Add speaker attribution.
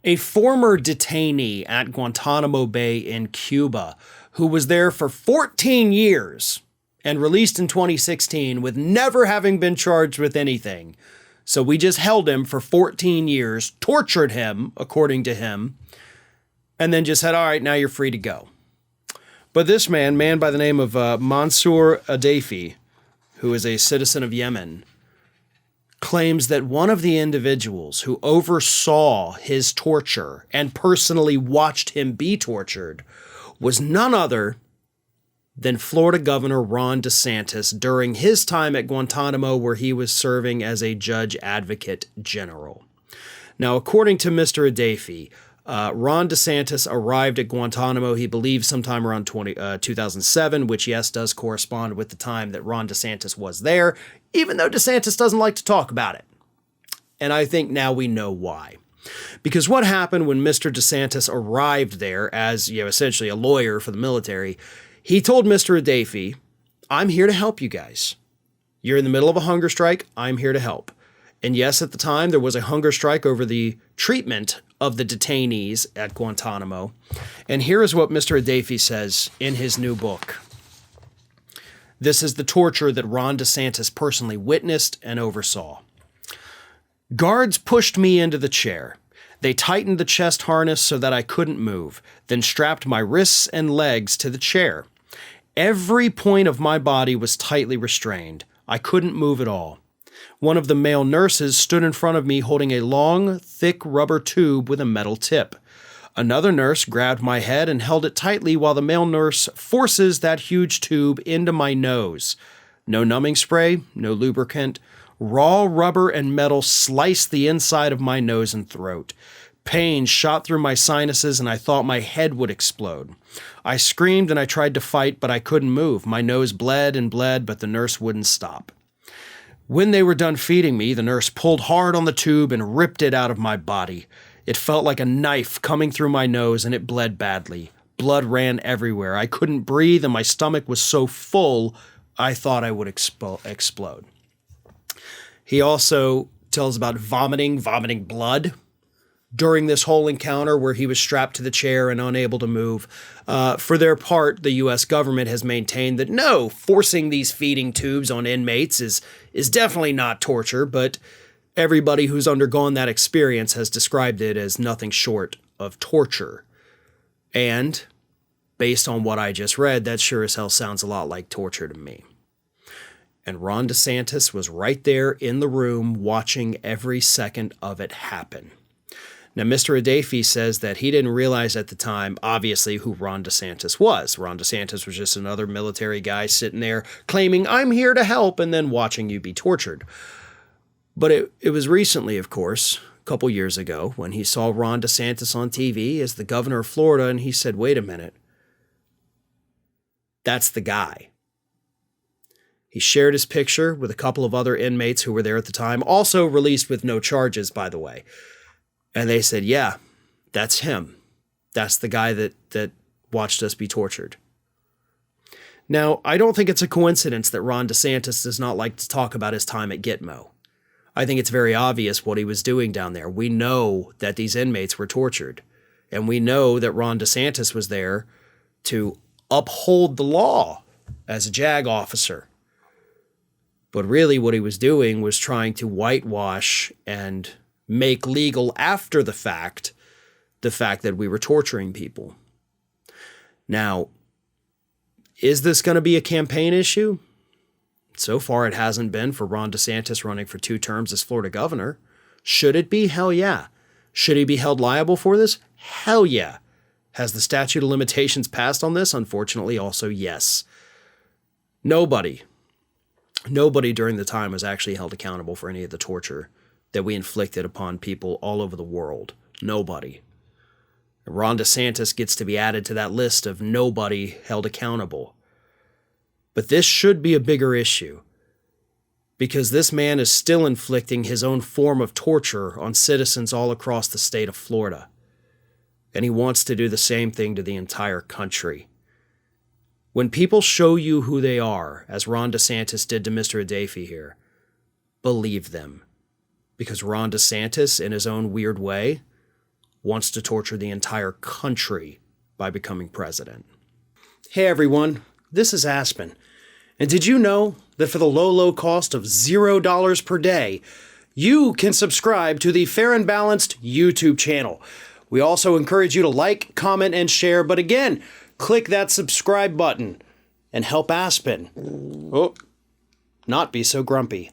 Speaker 1: A former detainee at Guantanamo Bay in Cuba who was there for 14 years and released in 2016 with never having been charged with anything. So we just held him for 14 years, tortured him, according to him, and then just said, all right, now you're free to go. But this man by the name of Mansour Adayfi, who is a citizen of Yemen, claims that one of the individuals who oversaw his torture and personally watched him be tortured was none other than Florida Governor Ron DeSantis during his time at Guantanamo, where he was serving as a judge advocate general. Now, according to Mr. Adayfi, Ron DeSantis arrived at Guantanamo, he believes, sometime around 2007, which, yes, does correspond with the time that Ron DeSantis was there, even though DeSantis doesn't like to talk about it. And I think now we know why. Because what happened when Mr. DeSantis arrived there as, essentially a lawyer for the military, he told Mr. Adayfi, I'm here to help you guys. You're in the middle of a hunger strike. I'm here to help. And yes, at the time, there was a hunger strike over the treatment of the detainees at Guantanamo. And here is what Mr. Adayfi says in his new book. This is the torture that Ron DeSantis personally witnessed and oversaw. Guards pushed me into the chair. They tightened the chest harness so that I couldn't move, then strapped my wrists and legs to the chair. Every point of my body was tightly restrained. I couldn't move at all. One of the male nurses stood in front of me holding a long, thick rubber tube with a metal tip. Another nurse grabbed my head and held it tightly while the male nurse forces that huge tube into my nose. No numbing spray, no lubricant. Raw rubber and metal sliced the inside of my nose and throat. Pain shot through my sinuses and I thought my head would explode. I screamed and I tried to fight, but I couldn't move. My nose bled and bled, but the nurse wouldn't stop. When they were done feeding me, the nurse pulled hard on the tube and ripped it out of my body. It felt like a knife coming through my nose and it bled badly. Blood ran everywhere. I couldn't breathe and my stomach was so full, I thought I would explode. He also tells about vomiting blood during this whole encounter where he was strapped to the chair and unable to move. For their part, the U.S. government has maintained that no, forcing these feeding tubes on inmates is definitely not torture, but everybody who's undergone that experience has described it as nothing short of torture. And based on what I just read, that sure as hell sounds a lot like torture to me. And Ron DeSantis was right there in the room watching every second of it happen. Now, Mr. Adayfi says that he didn't realize at the time, obviously, who Ron DeSantis was. Ron DeSantis was just another military guy sitting there claiming, I'm here to help, and then watching you be tortured. But it was recently, of course, a couple years ago, when he saw Ron DeSantis on TV as the governor of Florida, and he said, wait a minute, that's the guy. He shared his picture with a couple of other inmates who were there at the time, also released with no charges, by the way. And they said, yeah, that's him. That's the guy that watched us be tortured. Now, I don't think it's a coincidence that Ron DeSantis does not like to talk about his time at Gitmo. I think it's very obvious what he was doing down there. We know that these inmates were tortured. And we know that Ron DeSantis was there to uphold the law as a JAG officer. But really what he was doing was trying to whitewash and make legal after the fact that we were torturing people. Now, is this going to be a campaign issue? So far, it hasn't been for Ron DeSantis running for 2 terms as Florida governor. Should it be? Hell yeah. Should he be held liable for this? Hell yeah. Has the statute of limitations passed on this? Unfortunately, also yes. Nobody during the time was actually held accountable for any of the torture that we inflicted upon people all over the world. Nobody. Ron DeSantis gets to be added to that list of nobody held accountable. But this should be a bigger issue, because this man is still inflicting his own form of torture on citizens all across the state of Florida. And he wants to do the same thing to the entire country. When people show you who they are, as Ron DeSantis did to Mr. Adayfi here, believe them. Because Ron DeSantis, in his own weird way, wants to torture the entire country by becoming president. Hey everyone, this is Aspen. And did you know that for the low cost of $0 per day, you can subscribe to the Fair and Balanced YouTube channel? We also encourage you to like, comment, and share, but again, click that subscribe button and help Aspen not be so grumpy.